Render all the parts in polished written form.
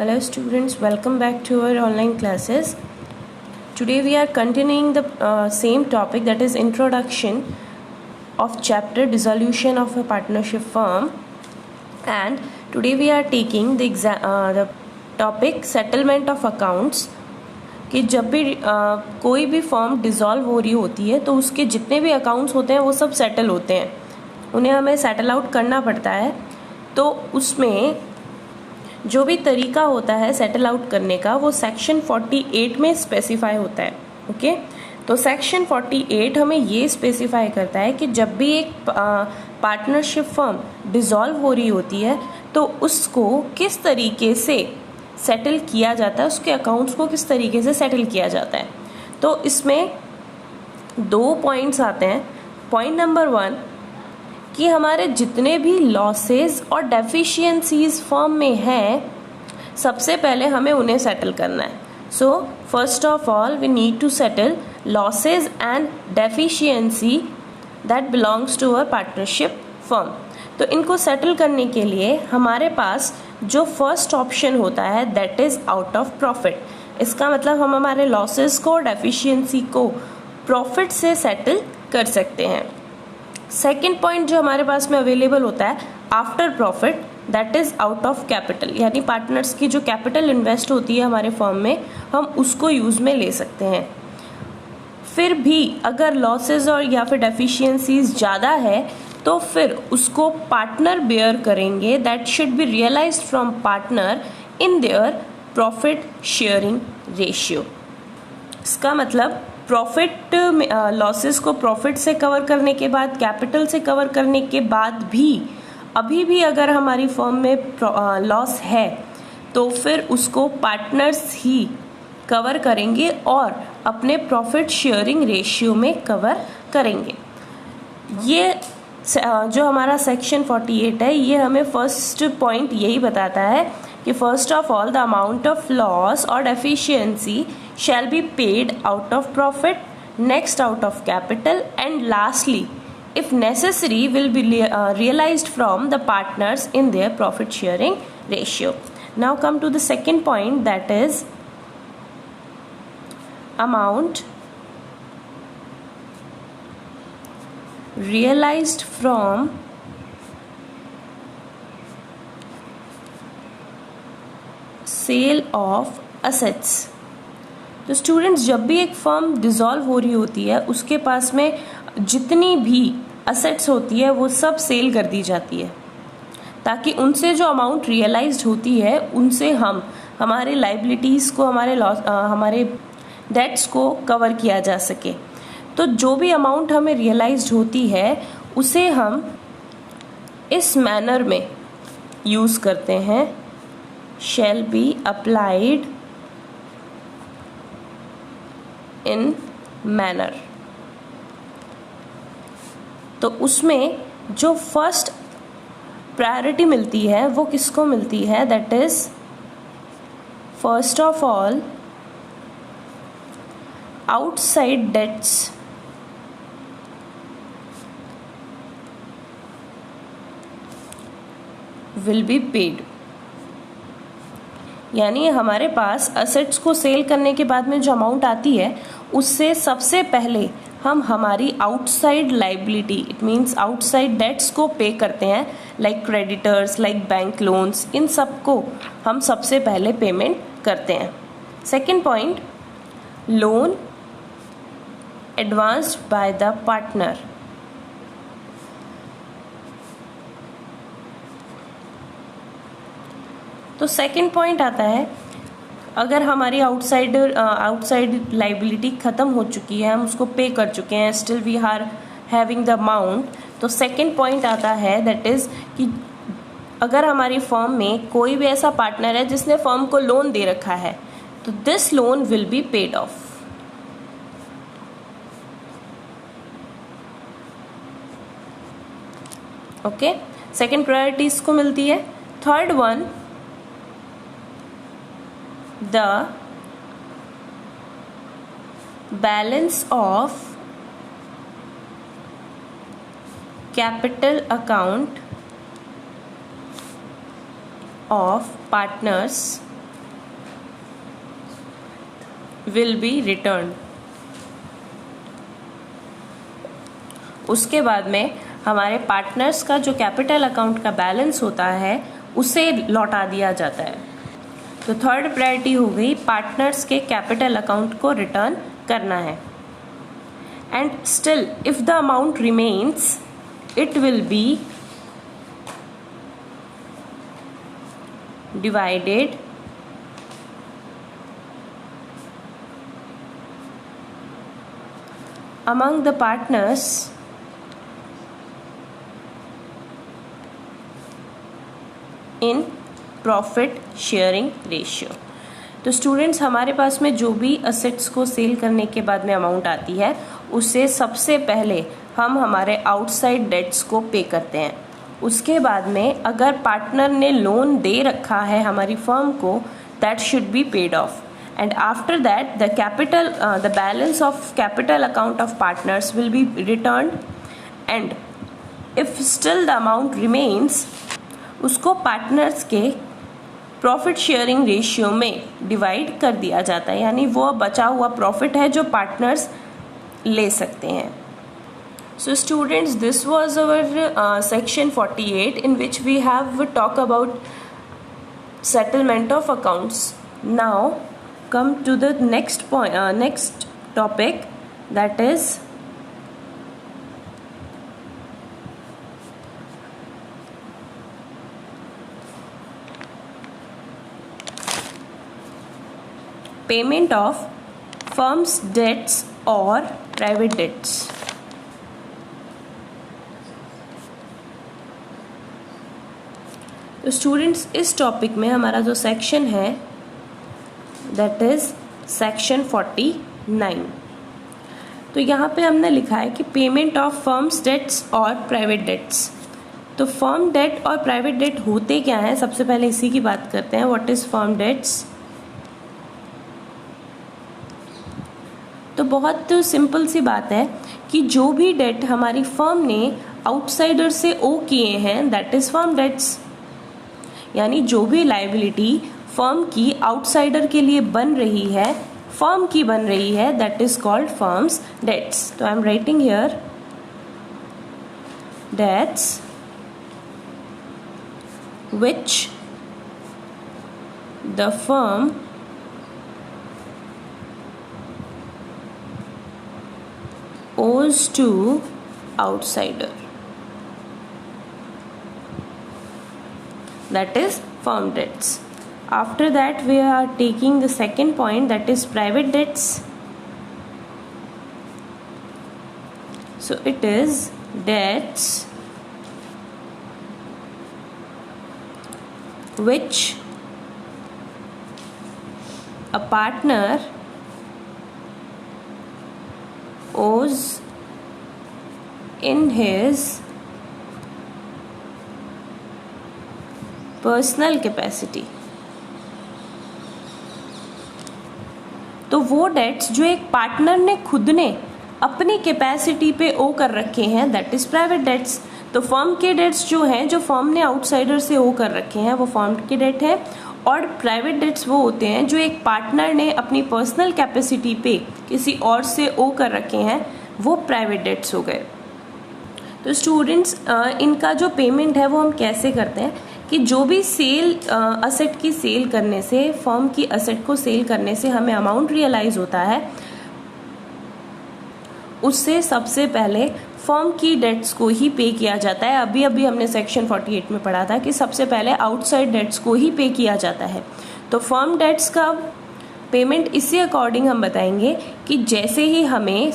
Hello students, welcome back to our online classes. Today we are continuing the same topic, that is introduction of chapter dissolution of a partnership firm, and today we are taking the topic settlement of accounts. कि जब भी कोई भी firm dissolve हो रही होती है तो उसके जितने भी अकाउंट्स होते हैं वो सब सेटल होते हैं, उन्हें हमें सेटल आउट करना पड़ता है। तो उसमें जो भी तरीका होता है सेटल आउट करने का वो सेक्शन 48 में स्पेसिफाई होता है। ओके, तो सेक्शन 48 हमें ये स्पेसिफाई करता है कि जब भी एक पार्टनरशिप फर्म डिसॉल्व हो रही होती है तो उसको किस तरीके से सेटल किया जाता है, उसके अकाउंट्स को किस तरीके से सेटल किया जाता है। तो इसमें 2 पॉइंट्स आते हैं। पॉइंट नंबर 1 कि हमारे जितने भी लॉसेस और डेफिशिएंसीज फर्म में हैं सबसे पहले हमें उन्हें सेटल करना है। So first of all we need to settle losses and deficiency that belongs to our partnership firm. तो इनको सेटल करने के लिए हमारे पास जो फर्स्ट ऑप्शन होता है that is out of profit. इसका मतलब हम हमारे लॉसेस को, डेफिशिएंसी को प्रॉफिट से सेटल कर सकते हैं। सेकेंड पॉइंट जो हमारे पास में अवेलेबल होता है after profit, that is out of capital, यानी पार्टनर्स की जो कैपिटल इन्वेस्ट होती है हमारे फर्म में हम उसको यूज में ले सकते हैं। फिर भी अगर लॉसेस और या फिर डेफिशिएंसीज ज़्यादा है तो फिर उसको पार्टनर बेयर करेंगे, that should be realised from partner in their profit sharing ratio. इसका मतलब प्रॉफिट लॉसेस को प्रॉफिट से कवर करने के बाद, कैपिटल से कवर करने के बाद भी अभी भी अगर हमारी फर्म में लॉस है तो फिर उसको पार्टनर्स ही कवर करेंगे और अपने प्रॉफिट शेयरिंग रेशियो में कवर करेंगे। ये जो हमारा सेक्शन 48 है ये हमें फर्स्ट पॉइंट यही बताता है कि first of all the amount of loss और deficiency shall be paid out of profit, next out of capital, and lastly if necessary will be realized from the partners in their profit sharing ratio. Now come to the second point, that is amount realized from sale of assets। तो students जब भी एक firm dissolve हो रही होती है उसके पास में जितनी भी असेट्स होती है वो सब सेल कर दी जाती है ताकि उनसे जो अमाउंट रियलाइज्ड होती है उनसे हम हमारे लाइबिलिटीज़ को, हमारे डेट्स को कवर किया जा सके। तो जो भी अमाउंट हमें रियलाइज्ड होती है उसे हम इस मैनर में यूज़ करते हैं, shall be applied in manner. तो उसमें जो फर्स्ट प्रायोरिटी मिलती है वो किसको मिलती है, that is first of all outside debts will be paid. यानी हमारे पास असेट्स को सेल करने के बाद में जो अमाउंट आती है उससे सबसे पहले हम हमारी outside liability, it means outside debts को पे करते हैं, like creditors, like bank loans, इन सब को हम सबसे पहले पेमेंट करते हैं। Second point, loan advanced by the partner. तो सेकेंड पॉइंट आता है अगर हमारी आउटसाइड लाइबिलिटी ख़त्म हो चुकी है, हम उसको पे कर चुके हैं, still we are having the amount, तो सेकेंड पॉइंट आता है दैट इज़ कि अगर हमारी फर्म में कोई भी ऐसा पार्टनर है जिसने फर्म को लोन दे रखा है तो this loan will be paid of. Okay, second priority इसको मिलती है। Third one, the balance of capital account of partners will be returned. उसके बाद में हमारे पार्टनर्स का जो कैपिटल अकाउंट का बैलेंस होता है उसे लौटा दिया जाता है. तो थर्ड प्रायोरिटी हो गई पार्टनर्स के कैपिटल अकाउंट को रिटर्न करना है. And still if the amount remains it will be divided among the partners in profit sharing ratio. तो स्टूडेंट्स हमारे पास में जो भी असेट्स को सेल करने के बाद में अमाउंट आती है उससे सबसे पहले हम हमारे आउटसाइड डेट्स को पे करते हैं. उसके बाद में अगर पार्टनर ने लोन दे रखा है हमारी फर्म को that should be paid of. And after that the balance of capital account of partners will be returned. And if still the amount remains उसको पार्टनर्स के प्रॉफिट शेयरिंग रेशियो में divide कर दिया जाता है. यानी वो बचा हुआ प्रॉफिट है जो पार्टनर्स ले सकते हैं. So students, this was our section 48 in which we have talked about settlement of accounts. Now come to the next point, next topic, that is payment of firm's debts or private debts. तो students इस topic में हमारा जो section है that is section 49. तो यहाँ पे हमने लिखा है कि पेमेंट ऑफ फर्म्स डेट्स और प्राइवेट डेट्स. तो फर्म डेट और प्राइवेट डेट होते क्या हैं, सबसे पहले इसी की बात करते हैं. What is firm debts? तो बहुत सिंपल सी बात है कि जो भी डेट हमारी फर्म ने आउटसाइडर से ओ किए हैं दैट इज फर्म डेट्स. यानी जो भी लायबिलिटी फर्म की आउटसाइडर के लिए बन रही है, फर्म की बन रही है, that is called firm's debts. तो I am writing here debts which the firm owes to outsider, that is firm debts. After that we are taking the second point, that is private debts. So it is debts which a partner owes in his personal capacity. तो वो dates जो एक partner ने खुद ने अपनी capacity पे ओ कर रखे हैं दैट इज प्राइवेट डेट्स. तो फर्म के डेट्स जो हैं, जो फर्म ने आउटसाइडर से ओ कर रखे हैं वो फर्म के डेट है, और प्राइवेट डेट्स वो होते हैं जो एक पार्टनर ने अपनी पर्सनल कैपेसिटी पे किसी और से ओ कर रखे हैं, वो प्राइवेट डेट्स हो गए. तो स्टूडेंट्स इनका जो पेमेंट है वो हम कैसे करते हैं कि जो भी सेल असेट की सेल करने से, फर्म की असेट को सेल करने से हमें अमाउंट रियलाइज होता है, उससे सबसे पहले फर्म की डेट्स को ही पे किया जाता है. अभी अभी हमने सेक्शन 48 में पढ़ा था कि सबसे पहले आउटसाइड डेट्स को ही पे किया जाता है. तो फर्म डेट्स का पेमेंट इसी अकॉर्डिंग हम बताएंगे कि जैसे ही हमें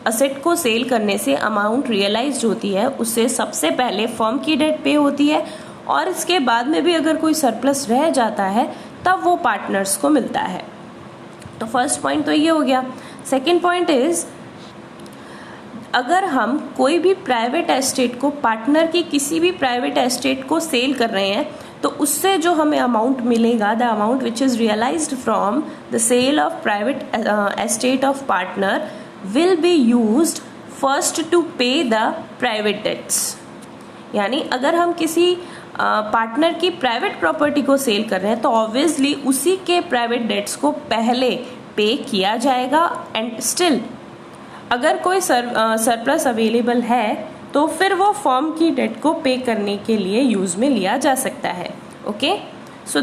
असेट को सेल करने से अमाउंट रियलाइज्ड होती है उससे सबसे पहले फर्म की डेट पे होती है, और इसके बाद में भी अगर कोई सरप्लस रह जाता है तब वो पार्टनर्स को मिलता है. तो फर्स्ट पॉइंट तो ये हो गया. सेकेंड पॉइंट इज, अगर हम कोई भी प्राइवेट एस्टेट को, पार्टनर की किसी भी प्राइवेट एस्टेट को सेल कर रहे हैं तो उससे जो हमें अमाउंट मिलेगा, the amount which is realised from the sale of private estate of partner will be used first to pay the private debts. यानी अगर हम किसी पार्टनर की प्राइवेट प्रॉपर्टी को सेल कर रहे हैं तो ऑब्वियसली उसी के प्राइवेट डेट्स को पहले पे किया जाएगा। एंड स्टिल अगर कोई सरप्लस अवेलेबल है तो फिर वो फर्म की डेट को पे करने के लिए यूज में लिया जा सकता है। Okay, so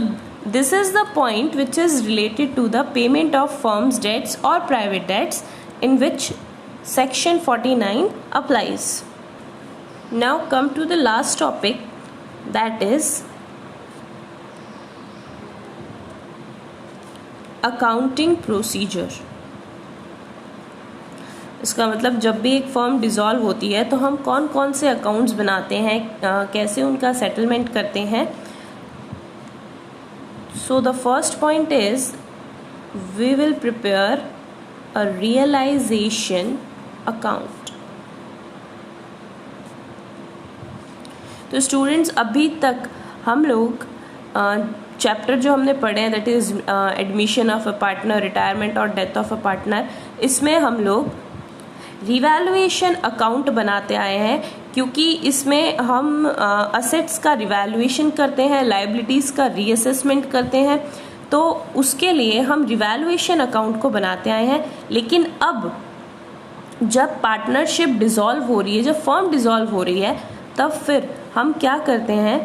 this is the point which is related to the payment of firm's debts और private debts in which section 49 applies. Now come to the last topic, that is accounting procedure. इसका मतलब जब भी एक firm dissolve होती है तो हम कौन कौन से अकाउंट्स बनाते हैं, कैसे उनका सेटलमेंट करते हैं। So the first point is we will prepare a realization account. तो स्टूडेंट्स अभी तक हम लोग चैप्टर जो हमने पढ़े हैं that is admission of a partner, retirement और डेथ ऑफ अ पार्टनर, इसमें हम लोग रिवैल्यूएशन अकाउंट बनाते आए हैं, क्योंकि इसमें हम असेट्स का रिवैल्यूएशन करते हैं, लाइबिलिटीज का रीअसेसमेंट करते हैं, तो उसके लिए हम रिवैल्यूएशन अकाउंट को बनाते आए हैं। लेकिन अब जब पार्टनरशिप डिसॉल्व हो रही है, जब फर्म डिसॉल्व हो रही है, तब फिर हम क्या करते हैं,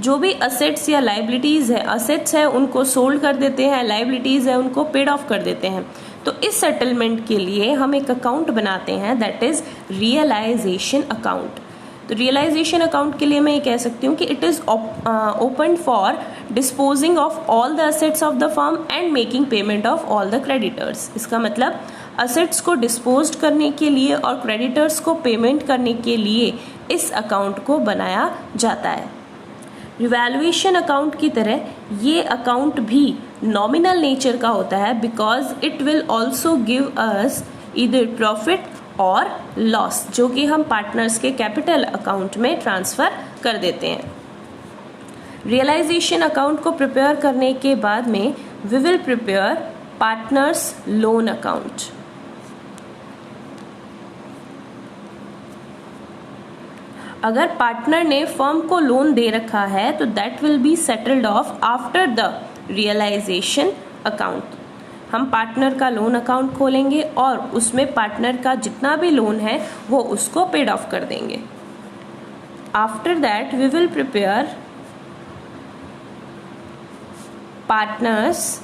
जो भी असेट्स या लाइबिलिटीज़ है, असेट्स है उनको सोल्ड कर देते हैं, लाइबिलिटीज़ है उनको पेड ऑफ कर देते हैं। तो इस सेटलमेंट के लिए हम एक अकाउंट बनाते हैं दैट इज रियलाइजेशन अकाउंट। तो रियलाइजेशन अकाउंट के लिए मैं ये कह सकती हूँ कि it is open for disposing of all the assets of the firm and making payment of all the creditors. इसका मतलब असेट्स को डिस्पोज करने के लिए और क्रेडिटर्स को पेमेंट करने के लिए इस अकाउंट को बनाया जाता है। रिवैल्यूएशन अकाउंट की तरह ये अकाउंट भी नॉमिनल नेचर का होता है, because it will also give us either profit और लॉस, जो कि हम पार्टनर्स के कैपिटल अकाउंट में ट्रांसफर कर देते हैं। रियलाइजेशन अकाउंट को प्रिपेयर करने के बाद में we will prepare partners loan account. अगर पार्टनर ने फर्म को लोन दे रखा है तो that will be settled off after the realisation account. हम पार्टनर का लोन अकाउंट खोलेंगे और उसमें पार्टनर का जितना भी लोन है वो उसको पेड ऑफ कर देंगे। After that we will prepare partners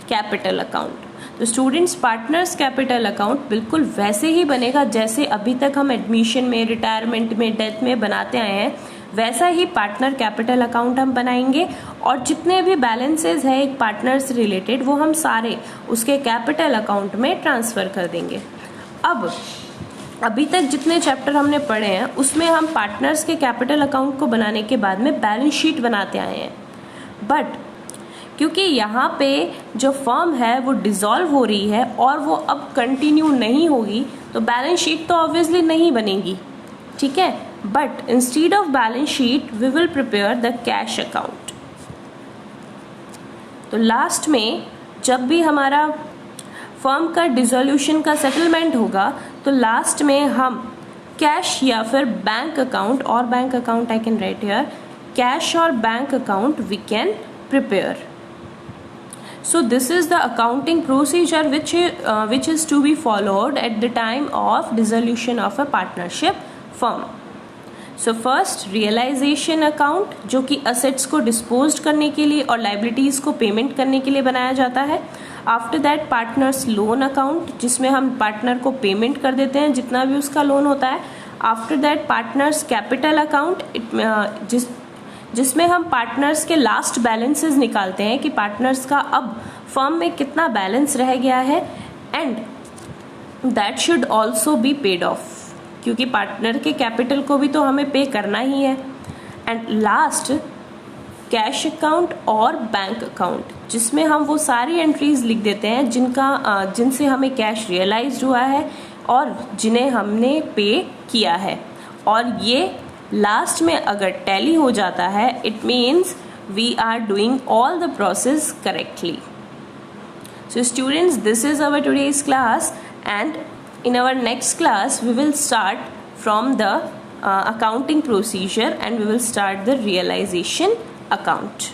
capital account. तो स्टूडेंट्स, पार्टनर्स कैपिटल अकाउंट बिल्कुल वैसे ही बनेगा जैसे अभी तक हम एडमिशन में, रिटायरमेंट में, डेथ में बनाते आए हैं, वैसा ही पार्टनर कैपिटल अकाउंट हम बनाएंगे और जितने भी बैलेंसेस है एक पार्टनर से रिलेटेड वो हम सारे उसके कैपिटल अकाउंट में ट्रांसफ़र कर देंगे। अब अभी तक जितने चैप्टर हमने पढ़े हैं उसमें हम पार्टनर्स के कैपिटल अकाउंट को बनाने के बाद में बैलेंस शीट बनाते आए हैं, बट क्योंकि यहाँ पे जो फर्म है वो डिसॉल्व हो रही है और वो अब कंटिन्यू नहीं होगी तो बैलेंस शीट तो ऑब्वियसली नहीं बनेगी, ठीक है। But instead of balance sheet we will prepare the cash account. तो लास्ट में जब भी हमारा फर्म का डिसोल्यूशन का सेटलमेंट होगा तो लास्ट में हम कैश या फिर बैंक अकाउंट, और bank account I can write here, cash और bank account we can prepare. So this is the accounting procedure which is to be followed at the time of dissolution of a partnership firm. So first realization account, जो कि assets को disposed करने के लिए और liabilities को payment करने के लिए बनाया जाता है। After that partners loan account, जिसमें हम partner को payment कर देते हैं जितना भी उसका लोन होता है। After that partners capital account, जिसमें हम पार्टनर्स के लास्ट बैलेंसेस निकालते हैं कि पार्टनर्स का अब फर्म में कितना बैलेंस रह गया है, and that should also be paid of, क्योंकि पार्टनर के कैपिटल को भी तो हमें पे करना ही है। एंड लास्ट कैश अकाउंट और बैंक अकाउंट, जिसमें हम वो सारी एंट्रीज लिख देते हैं जिनसे हमें कैश रियलाइज हुआ है और जिन्हें हमने पे किया है, और ये लास्ट में अगर टैली हो जाता है it means we are doing all the process correctly. So students, this is our today's class, and in our next class we will start from the accounting procedure and we will start the realization account.